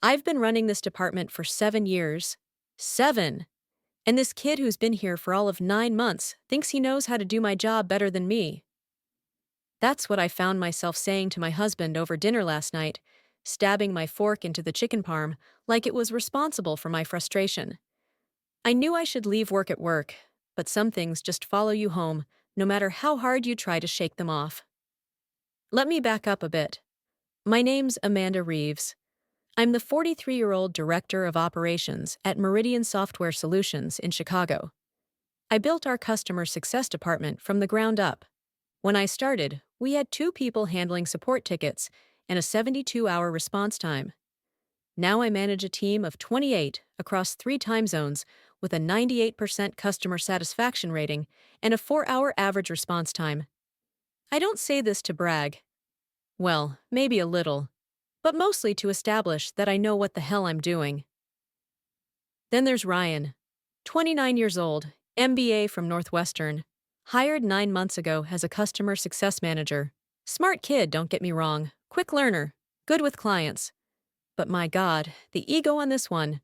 I've been running this department for 7 years. 7! And this kid who's been here for all of 9 months thinks he knows how to do my job better than me. That's what I found myself saying to my husband over dinner last night, stabbing my fork into the chicken parm like it was responsible for my frustration. I knew I should leave work at work, but some things just follow you home, no matter how hard you try to shake them off. Let me back up a bit. My name's Amanda Reeves. I'm the 43-year-old Director of Operations at Meridian Software Solutions in Chicago. I built our customer success department from the ground up. When I started, we had 2 people handling support tickets and a 72-hour response time. Now I manage a team of 28 across 3 time zones with a 98% customer satisfaction rating and a 4-hour average response time. I don't say this to brag. Well, maybe a little, but mostly to establish that I know what the hell I'm doing. Then there's Ryan, 29 years old, MBA from Northwestern, hired 9 months ago as a customer success manager. Smart kid, don't get me wrong, quick learner, good with clients. But my God, the ego on this one.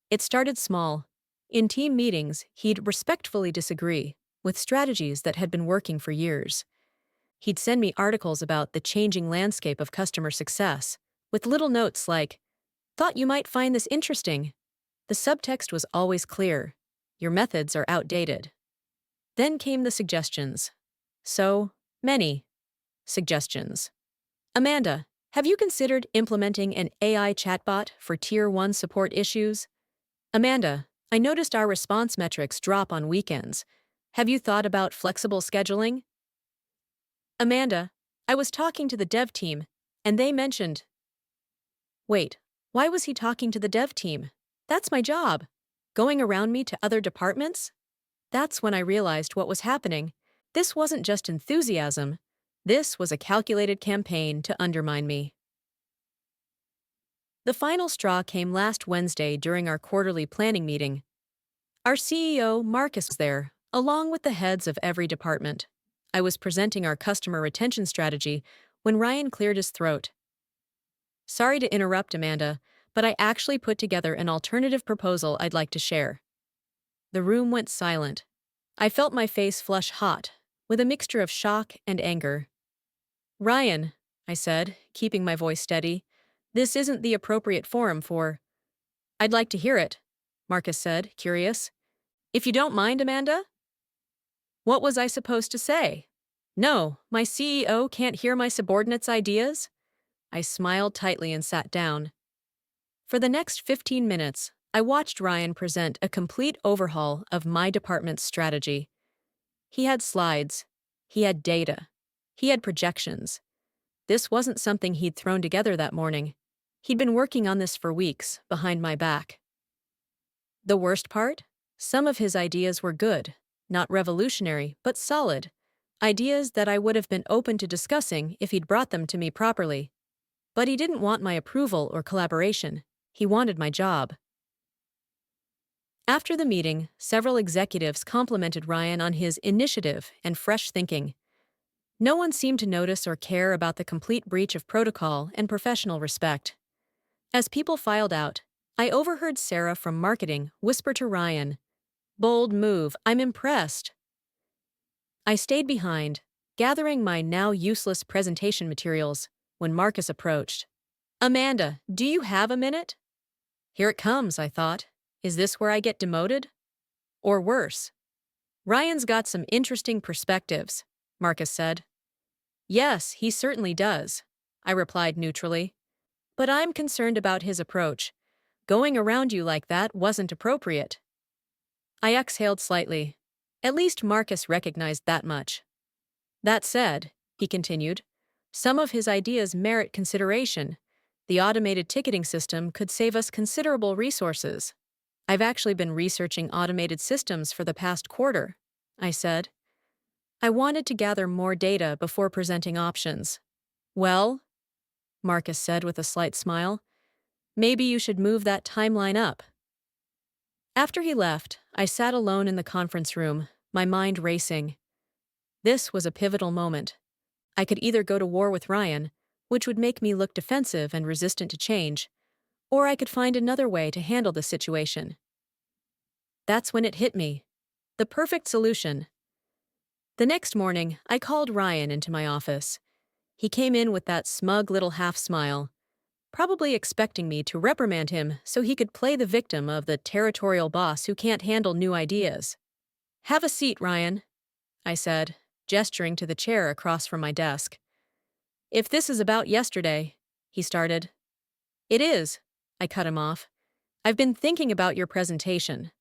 It started small. In team meetings, he'd respectfully disagree with strategies that had been working for years. He'd send me articles about the changing landscape of customer success, with little notes like, "Thought you might find this interesting." The subtext was always clear. Your methods are outdated. Then came the suggestions. So many suggestions. Amanda, have you considered implementing an AI chatbot for Tier 1 support issues? Amanda, I noticed our response metrics drop on weekends. Have you thought about flexible scheduling? Amanda, I was talking to the dev team, and they mentioned. Wait, why was he talking to the dev team? That's my job. Going around me to other departments? That's when I realized what was happening. This wasn't just enthusiasm. This was a calculated campaign to undermine me. The final straw came last Wednesday during our quarterly planning meeting. Our CEO, Marcus, was there, along with the heads of every department. I was presenting our customer retention strategy when Ryan cleared his throat. Sorry to interrupt, Amanda, but I actually put together an alternative proposal I'd like to share. The room went silent. I felt my face flush hot, with a mixture of shock and anger. Ryan, I said, keeping my voice steady, this isn't the appropriate forum for. I'd like to hear it, Marcus said, curious. If you don't mind, Amanda? What was I supposed to say? No, my CEO can't hear my subordinates' ideas? I smiled tightly and sat down. For the next 15 minutes, I watched Ryan present a complete overhaul of my department's strategy. He had slides. He had data. He had projections. This wasn't something he'd thrown together that morning. He'd been working on this for weeks, behind my back. The worst part? Some of his ideas were good, not revolutionary, but solid. Ideas that I would have been open to discussing if he'd brought them to me properly. But he didn't want my approval or collaboration. He wanted my job. After the meeting, several executives complimented Ryan on his initiative and fresh thinking. No one seemed to notice or care about the complete breach of protocol and professional respect. As people filed out, I overheard Sarah from marketing whisper to Ryan, "Bold move, I'm impressed." I stayed behind, gathering my now useless presentation materials, when Marcus approached. Amanda, do you have a minute? Here it comes, I thought. Is this where I get demoted? Or worse? Ryan's got some interesting perspectives, Marcus said. Yes, he certainly does, I replied neutrally. But I'm concerned about his approach. Going around you like that wasn't appropriate. I exhaled slightly. At least Marcus recognized that much. That said, he continued, some of his ideas merit consideration. The automated ticketing system could save us considerable resources. I've actually been researching automated systems for the past quarter, I said. I wanted to gather more data before presenting options. Well, Marcus said with a slight smile, maybe you should move that timeline up. After he left, I sat alone in the conference room, my mind racing. This was a pivotal moment. I could either go to war with Ryan, which would make me look defensive and resistant to change, or I could find another way to handle the situation. That's when it hit me. The perfect solution. The next morning, I called Ryan into my office. He came in with that smug little half smile, probably expecting me to reprimand him so he could play the victim of the territorial boss who can't handle new ideas. "Have a seat, Ryan," I said, gesturing to the chair across from my desk. "If this is about yesterday," he started. "It is," I cut him off. "I've been thinking about your presentation."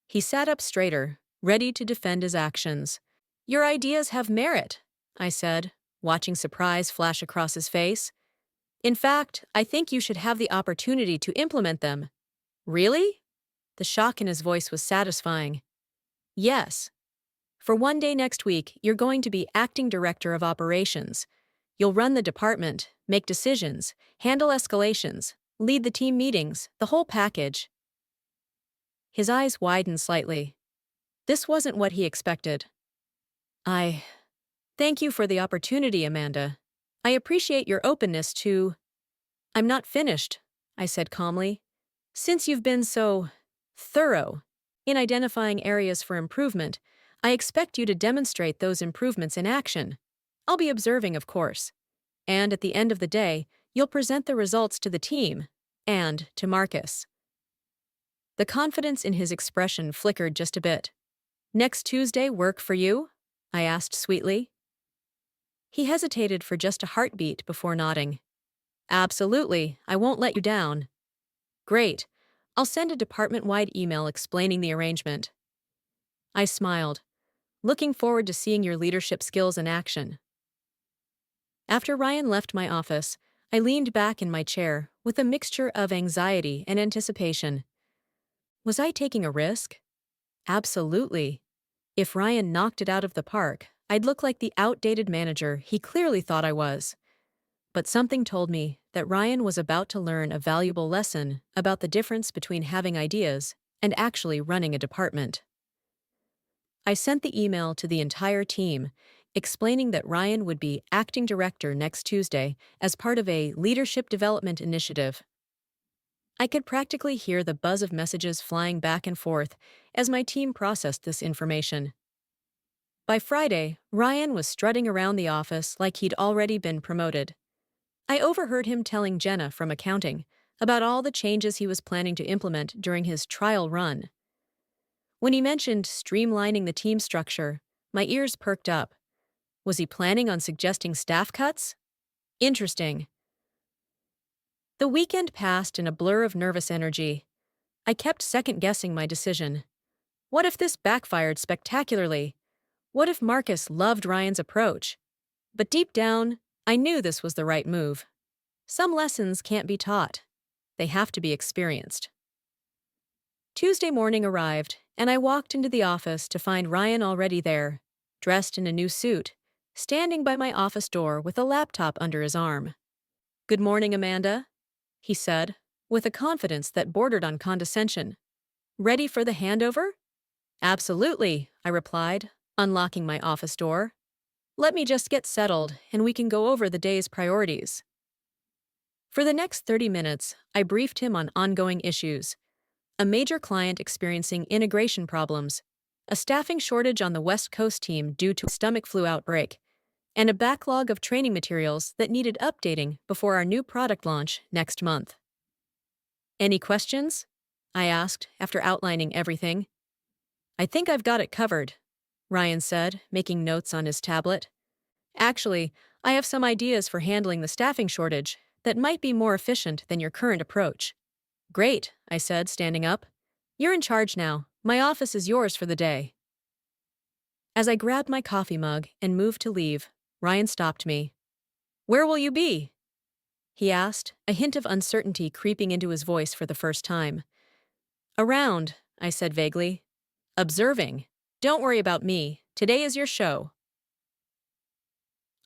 He sat up straighter, ready to defend his actions. "Your ideas have merit," I said, watching surprise flash across his face. "In fact, I think you should have the opportunity to implement them." "Really?" The shock in his voice was satisfying. "Yes. For one day next week, you're going to be acting director of operations. You'll run the department, make decisions, handle escalations, lead the team meetings, the whole package." His eyes widened slightly. This wasn't what he expected. "I thank you for the opportunity, Amanda. I appreciate your openness to—" "I'm not finished," I said calmly. "Since you've been so thorough in identifying areas for improvement, I expect you to demonstrate those improvements in action. I'll be observing, of course. And at the end of the day, you'll present the results to the team and to Marcus." The confidence in his expression flickered just a bit. "Next Tuesday work for you?" I asked sweetly. He hesitated for just a heartbeat before nodding. "Absolutely, I won't let you down." "Great. I'll send a department-wide email explaining the arrangement." I smiled, looking forward to seeing your leadership skills in action. After Ryan left my office, I leaned back in my chair with a mixture of anxiety and anticipation. Was I taking a risk? Absolutely. If Ryan knocked it out of the park, I'd look like the outdated manager he clearly thought I was. But something told me that Ryan was about to learn a valuable lesson about the difference between having ideas and actually running a department. I sent the email to the entire team, explaining that Ryan would be acting director next Tuesday as part of a leadership development initiative. I could practically hear the buzz of messages flying back and forth as my team processed this information. By Friday, Ryan was strutting around the office like he'd already been promoted. I overheard him telling Jenna from accounting about all the changes he was planning to implement during his trial run. When he mentioned streamlining the team structure, my ears perked up. Was he planning on suggesting staff cuts? Interesting. The weekend passed in a blur of nervous energy. I kept second-guessing my decision. What if this backfired spectacularly? What if Marcus loved Ryan's approach? But deep down, I knew this was the right move. Some lessons can't be taught. They have to be experienced. Tuesday morning arrived, and I walked into the office to find Ryan already there, dressed in a new suit, standing by my office door with a laptop under his arm. "Good morning, Amanda," he said, with a confidence that bordered on condescension. "Ready for the handover?" "Absolutely," I replied, unlocking my office door. "Let me just get settled, and we can go over the day's priorities." For the next 30 minutes, I briefed him on ongoing issues: a major client experiencing integration problems, a staffing shortage on the West Coast team due to a stomach flu outbreak, and a backlog of training materials that needed updating before our new product launch next month. "Any questions?" I asked after outlining everything. "I think I've got it covered," Ryan said, making notes on his tablet. "Actually, I have some ideas for handling the staffing shortage that might be more efficient than your current approach." "Great," I said, standing up. "You're in charge now. My office is yours for the day." As I grabbed my coffee mug and moved to leave, Ryan stopped me. "Where will you be?" he asked, a hint of uncertainty creeping into his voice for the first time. "Around," I said vaguely. "Observing. Don't worry about me. Today is your show."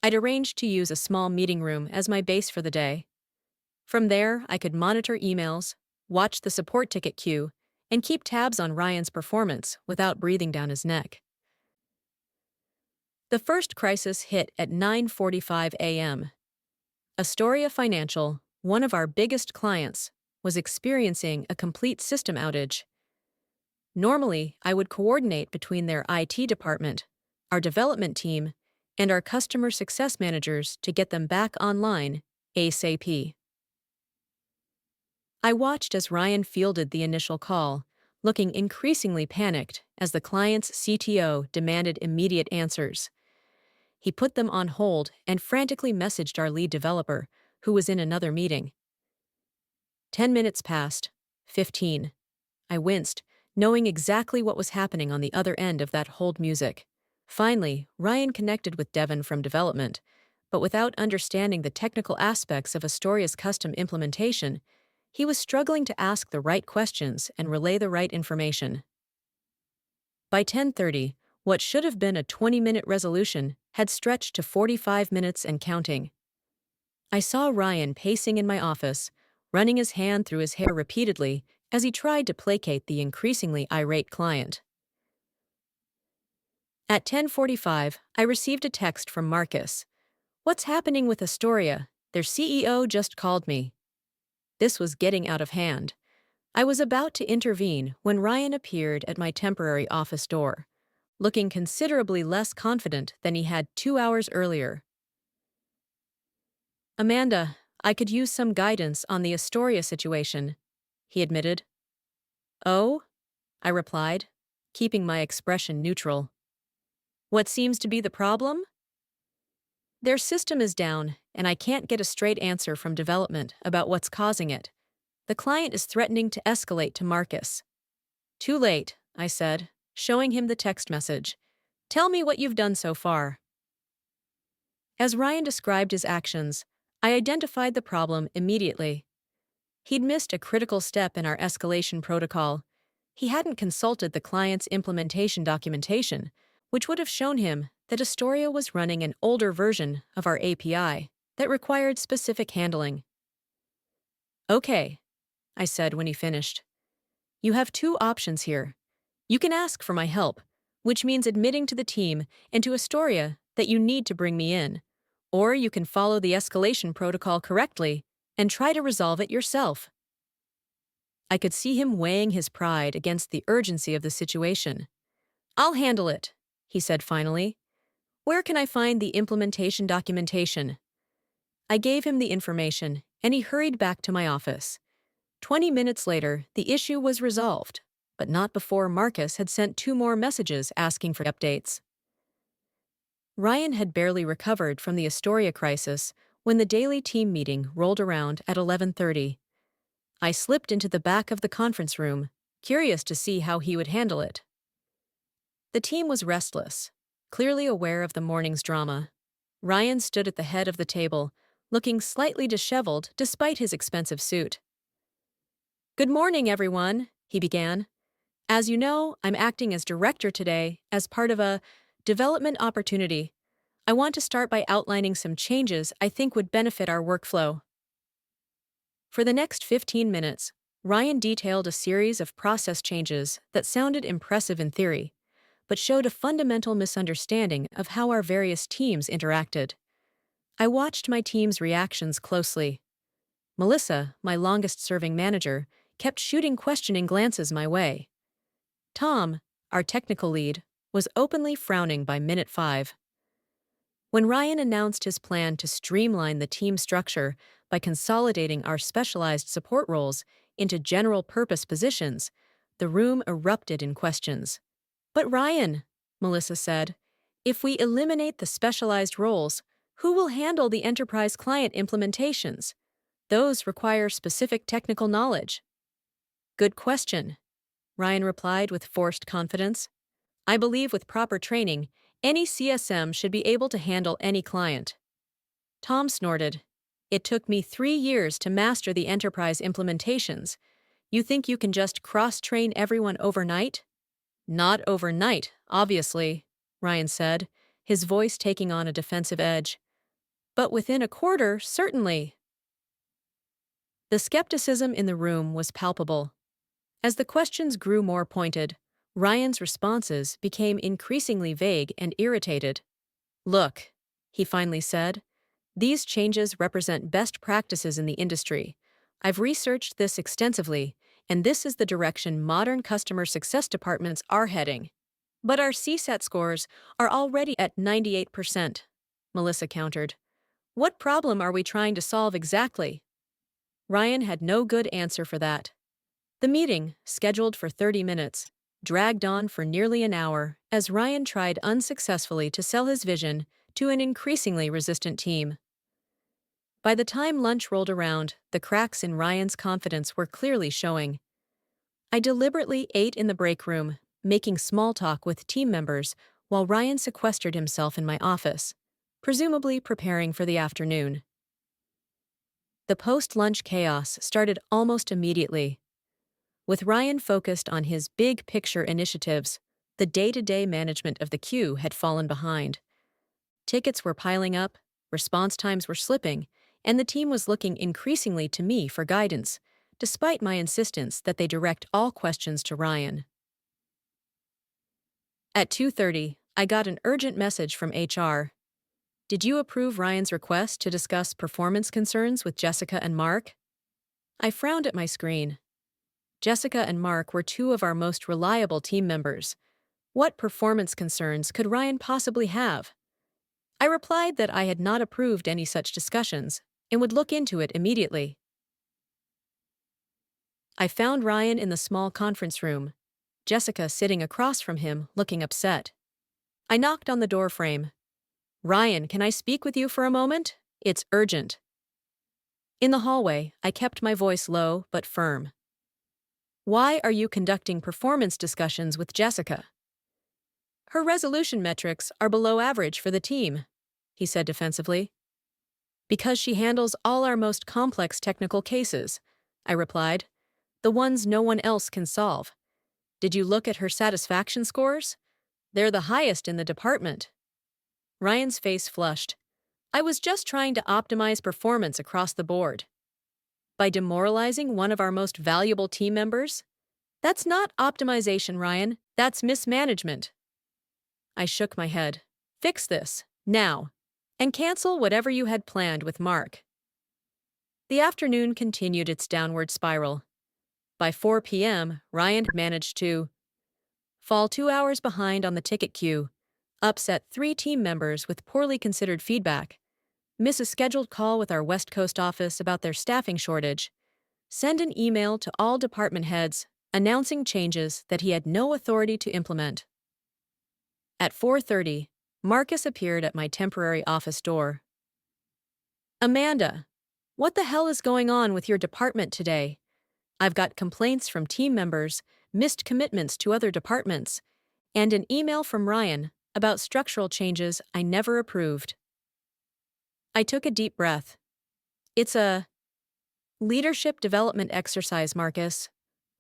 I'd arranged to use a small meeting room as my base for the day. From there, I could monitor emails, watch the support ticket queue, and keep tabs on Ryan's performance without breathing down his neck. The first crisis hit at 9:45 a.m. Astoria Financial, one of our biggest clients, was experiencing a complete system outage. Normally, I would coordinate between their IT department, our development team, and our customer success managers to get them back online ASAP. I watched as Ryan fielded the initial call, looking increasingly panicked as the client's CTO demanded immediate answers. He put them on hold and frantically messaged our lead developer, who was in another meeting. 10 minutes passed. 15. I winced, knowing exactly what was happening on the other end of that hold music. Finally, Ryan connected with Devon from development, but without understanding the technical aspects of Astoria's custom implementation, he was struggling to ask the right questions and relay the right information. By 10:30, what should have been a 20-minute resolution had stretched to 45 minutes and counting. I saw Ryan pacing in my office, running his hand through his hair repeatedly as he tried to placate the increasingly irate client. At 10:45, I received a text from Marcus. "What's happening with Astoria? Their CEO just called me." This was getting out of hand. I was about to intervene when Ryan appeared at my temporary office door, looking considerably less confident than he had 2 hours earlier. "Amanda, I could use some guidance on the Astoria situation," he admitted. "Oh?" I replied, keeping my expression neutral. "What seems to be the problem?" "Their system is down, and I can't get a straight answer from development about what's causing it. The client is threatening to escalate to Marcus." "Too late," I said, showing him the text message. "Tell me what you've done so far." As Ryan described his actions, I identified the problem immediately. He'd missed a critical step in our escalation protocol. He hadn't consulted the client's implementation documentation, which would have shown him that Astoria was running an older version of our API that required specific handling. "Okay," I said when he finished. "You have two options here. You can ask for my help, which means admitting to the team and to Astoria that you need to bring me in, or you can follow the escalation protocol correctly and try to resolve it yourself." I could see him weighing his pride against the urgency of the situation. "I'll handle it," he said finally. "Where can I find the implementation documentation?" I gave him the information, and he hurried back to my office. 20 minutes later, the issue was resolved, but not before Marcus had sent 2 more messages asking for updates. Ryan had barely recovered from the Astoria crisis when the daily team meeting rolled around at 11:30. I slipped into the back of the conference room, curious to see how he would handle it. The team was restless, clearly aware of the morning's drama. Ryan stood at the head of the table, looking slightly disheveled despite his expensive suit. "Good morning, everyone," he began. "As you know, I'm acting as director today as part of a development opportunity. I want to start by outlining some changes I think would benefit our workflow." For the next 15 minutes, Ryan detailed a series of process changes that sounded impressive in theory, but showed a fundamental misunderstanding of how our various teams interacted. I watched my team's reactions closely. Melissa, my longest-serving manager, kept shooting questioning glances my way. Tom, our technical lead, was openly frowning by minute 5. When Ryan announced his plan to streamline the team structure by consolidating our specialized support roles into general-purpose positions, the room erupted in questions. "But Ryan," Melissa said, "if we eliminate the specialized roles, who will handle the enterprise client implementations? Those require specific technical knowledge." "Good question," Ryan replied with forced confidence. "I believe with proper training, any CSM should be able to handle any client." Tom snorted. "It took me 3 years to master the enterprise implementations. You think you can just cross-train everyone overnight?" "Not overnight, obviously," Ryan said, his voice taking on a defensive edge. "But within a quarter, certainly." The skepticism in the room was palpable. As the questions grew more pointed, Ryan's responses became increasingly vague and irritated. "Look," he finally said, "these changes represent best practices in the industry. I've researched this extensively, and this is the direction modern customer success departments are heading. But our CSAT scores are already at 98%, Melissa countered. What problem are we trying to solve exactly? Ryan had no good answer for that. The meeting, scheduled for 30 minutes, dragged on for nearly an hour as Ryan tried unsuccessfully to sell his vision to an increasingly resistant team. By the time lunch rolled around, the cracks in Ryan's confidence were clearly showing. I deliberately ate in the break room, making small talk with team members while Ryan sequestered himself in my office, presumably preparing for the afternoon. The post-lunch chaos started almost immediately. With Ryan focused on his big-picture initiatives, the day-to-day management of the queue had fallen behind. Tickets were piling up, response times were slipping, and the team was looking increasingly to me for guidance, despite my insistence that they direct all questions to Ryan. At 2:30, I got an urgent message from HR. Did you approve Ryan's request to discuss performance concerns with Jessica and Mark? I frowned at my screen. Jessica and Mark were two of our most reliable team members. What performance concerns could Ryan possibly have? I replied that I had not approved any such discussions and would look into it immediately. I found Ryan in the small conference room, Jessica sitting across from him, looking upset. I knocked on the door frame. Ryan, can I speak with you for a moment? It's urgent. In the hallway, I kept my voice low but firm. Why are you conducting performance discussions with Jessica? Her resolution metrics are below average for the team, he said defensively. Because she handles all our most complex technical cases, I replied. The ones no one else can solve. Did you look at her satisfaction scores? They're the highest in the department. Ryan's face flushed. I was just trying to optimize performance across the board. By demoralizing one of our most valuable team members? That's not optimization, Ryan. That's mismanagement. I shook my head. Fix this, now, and cancel whatever you had planned with Mark. The afternoon continued its downward spiral. By 4 p.m., Ryan had managed to fall 2 hours behind on the ticket queue, upset 3 team members with poorly considered feedback, miss a scheduled call with our West Coast office about their staffing shortage, send an email to all department heads announcing changes that he had no authority to implement. At 4:30, Marcus appeared at my temporary office door. Amanda, what the hell is going on with your department today? I've got complaints from team members, missed commitments to other departments, and an email from Ryan about structural changes I never approved. I took a deep breath. It's a leadership development exercise, Marcus.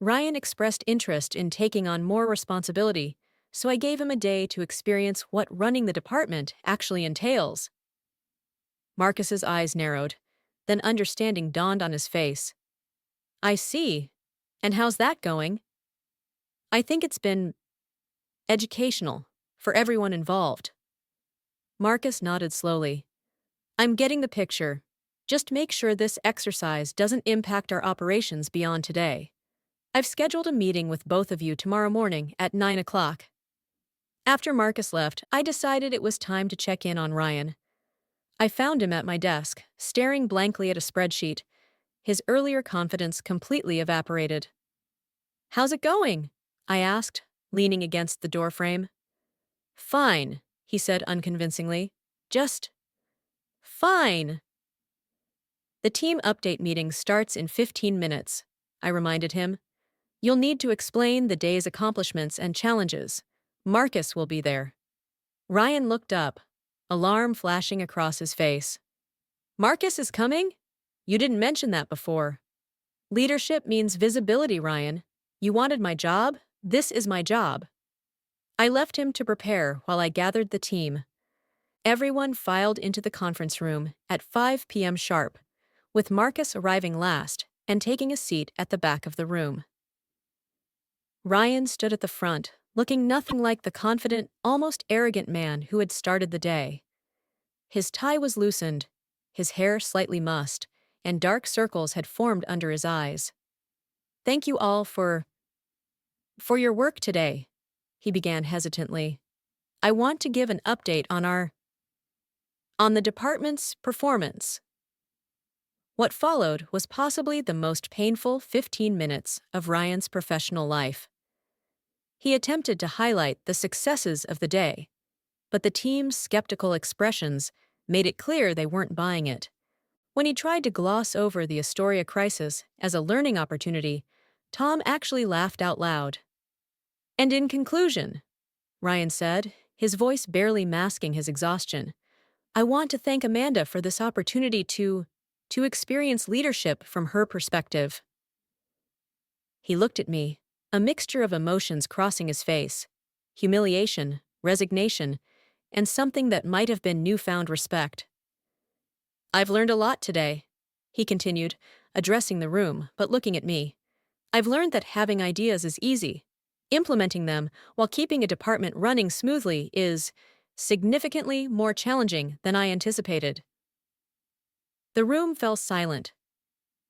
Ryan expressed interest in taking on more responsibility, so I gave him a day to experience what running the department actually entails. Marcus's eyes narrowed, then understanding dawned on his face. I see. And how's that going? I think it's been educational for everyone involved. Marcus nodded slowly. I'm getting the picture. Just make sure this exercise doesn't impact our operations beyond today. I've scheduled a meeting with both of you tomorrow morning at 9 o'clock. After Marcus left, I decided it was time to check in on Ryan. I found him at my desk, staring blankly at a spreadsheet. His earlier confidence completely evaporated. How's it going? I asked, leaning against the doorframe. Fine, he said unconvincingly. Just fine. The team update meeting starts in 15 minutes, I reminded him. You'll need to explain the day's accomplishments and challenges. Marcus will be there. Ryan looked up, alarm flashing across his face. Marcus is coming? You didn't mention that before. Leadership means visibility, Ryan. You wanted my job? This is my job. I left him to prepare while I gathered the team. Everyone filed into the conference room at 5 p.m. sharp, with Marcus arriving last and taking a seat at the back of the room. Ryan stood at the front, looking nothing like the confident, almost arrogant man who had started the day. His tie was loosened, his hair slightly mussed, and dark circles had formed under his eyes. "Thank you all for your work today," he began hesitantly. "I want to give an update on the department's performance." What followed was possibly the most painful 15 minutes of Ryan's professional life. He attempted to highlight the successes of the day, but the team's skeptical expressions made it clear they weren't buying it. When he tried to gloss over the Astoria crisis as a learning opportunity, Tom actually laughed out loud. "And in conclusion," Ryan said, his voice barely masking his exhaustion, "I want to thank Amanda for this opportunity to experience leadership from her perspective." He looked at me, a mixture of emotions crossing his face: humiliation, resignation, and something that might have been newfound respect. "I've learned a lot today," he continued, addressing the room, but looking at me. "I've learned that having ideas is easy. Implementing them while keeping a department running smoothly is significantly more challenging than I anticipated." The room fell silent.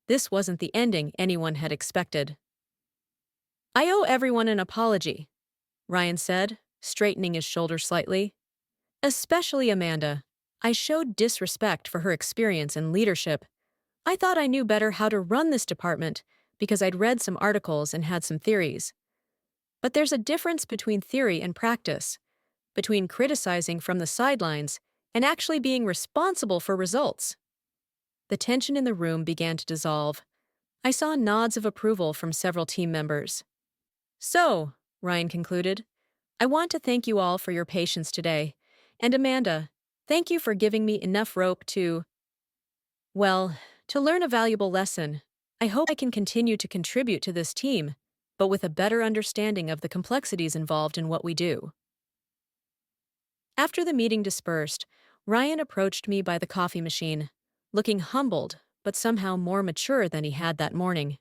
This wasn't the ending anyone had expected. "I owe everyone an apology," Ryan said, straightening his shoulders slightly. "Especially Amanda. I showed disrespect for her experience and leadership. I thought I knew better how to run this department because I'd read some articles and had some theories. But there's a difference between theory and practice, between criticizing from the sidelines and actually being responsible for results." The tension in the room began to dissolve. I saw nods of approval from several team members. "So," Ryan concluded, "I want to thank you all for your patience today. And Amanda, thank you for giving me enough rope to learn a valuable lesson. I hope I can continue to contribute to this team, but with a better understanding of the complexities involved in what we do." After the meeting dispersed, Ryan approached me by the coffee machine, looking humbled, but somehow more mature than he had that morning.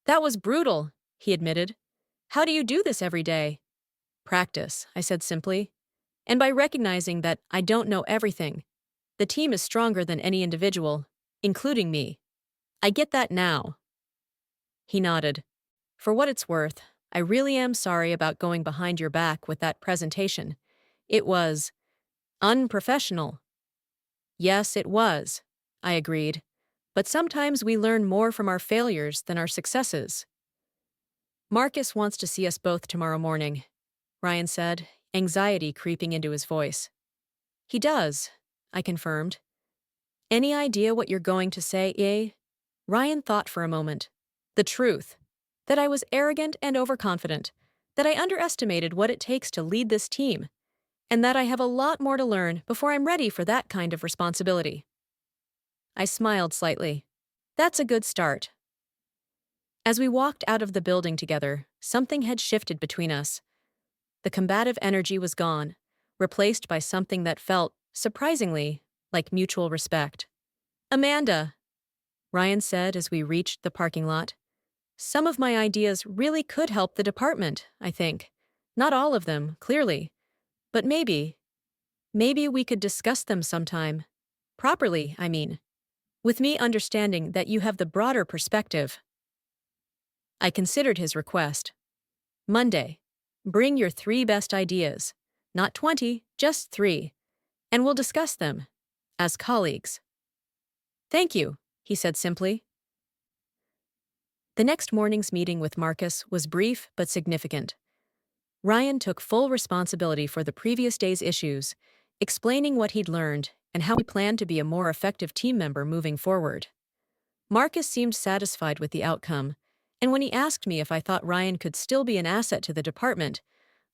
"That was brutal," he admitted. "How do you do this every day?" "Practice," I said simply. "And by recognizing that I don't know everything, the team is stronger than any individual, including me. I get that now." He nodded. "For what it's worth, I really am sorry about going behind your back with that presentation. It was unprofessional." "Yes, it was," I agreed. "But sometimes we learn more from our failures than our successes." "Marcus wants to see us both tomorrow morning," Ryan said, anxiety creeping into his voice. "He does," I confirmed. "Any idea what you're going to say, eh?" Ryan thought for a moment. "The truth. That I was arrogant and overconfident. That I underestimated what it takes to lead this team. And that I have a lot more to learn before I'm ready for that kind of responsibility." I smiled slightly. "That's a good start." As we walked out of the building together, something had shifted between us. The combative energy was gone, replaced by something that felt, surprisingly, like mutual respect. "Amanda," Ryan said as we reached the parking lot, "some of my ideas really could help the department, I think. Not all of them, clearly. But maybe we could discuss them sometime. Properly, I mean. With me understanding that you have the broader perspective." I considered his request. "Monday. Bring your 3 best ideas. Not 20, just 3. And we'll discuss them. As colleagues." "Thank you," he said simply. The next morning's meeting with Marcus was brief but significant. Ryan took full responsibility for the previous day's issues, explaining what he'd learned and how he planned to be a more effective team member moving forward. Marcus seemed satisfied with the outcome, and when he asked me if I thought Ryan could still be an asset to the department,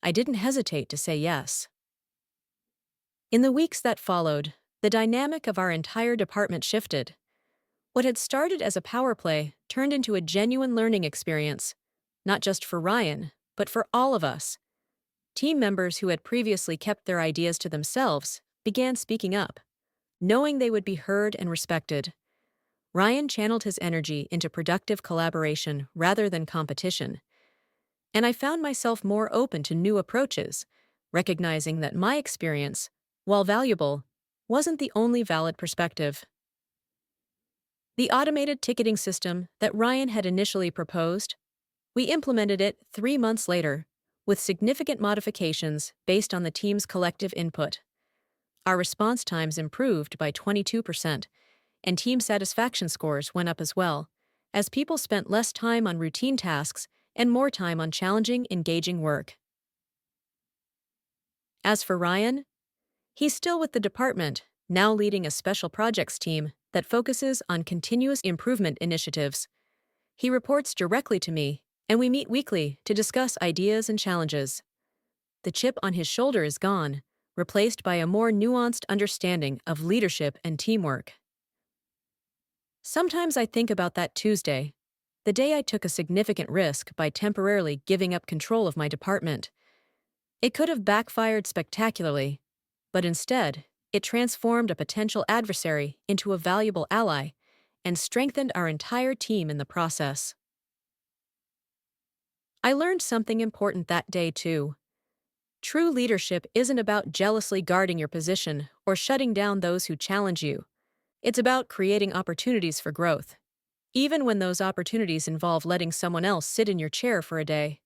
I didn't hesitate to say yes. In the weeks that followed, the dynamic of our entire department shifted. What had started as a power play turned into a genuine learning experience, not just for Ryan, but for all of us. Team members who had previously kept their ideas to themselves began speaking up, knowing they would be heard and respected. Ryan channeled his energy into productive collaboration rather than competition, and I found myself more open to new approaches, recognizing that my experience, while valuable, wasn't the only valid perspective. The automated ticketing system that Ryan had initially proposed, we implemented it 3 months later, with significant modifications based on the team's collective input. Our response times improved by 22%, and team satisfaction scores went up as well, as people spent less time on routine tasks and more time on challenging, engaging work. As for Ryan, he's still with the department, now leading a special projects team that focuses on continuous improvement initiatives. He reports directly to me, and we meet weekly to discuss ideas and challenges. The chip on his shoulder is gone, replaced by a more nuanced understanding of leadership and teamwork. Sometimes I think about that Tuesday, the day I took a significant risk by temporarily giving up control of my department. It could have backfired spectacularly, but instead, it transformed a potential adversary into a valuable ally and strengthened our entire team in the process. I learned something important that day, too. True leadership isn't about jealously guarding your position or shutting down those who challenge you. It's about creating opportunities for growth, even when those opportunities involve letting someone else sit in your chair for a day.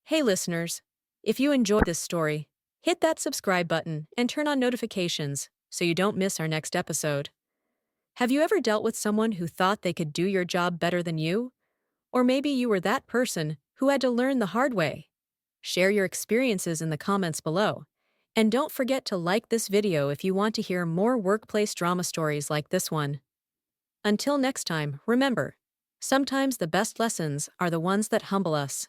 Hey listeners, if you enjoyed this story, hit that subscribe button and turn on notifications so you don't miss our next episode. Have you ever dealt with someone who thought they could do your job better than you? Or maybe you were that person who had to learn the hard way. Share your experiences in the comments below. And don't forget to like this video if you want to hear more workplace drama stories like this one. Until next time, remember, sometimes the best lessons are the ones that humble us.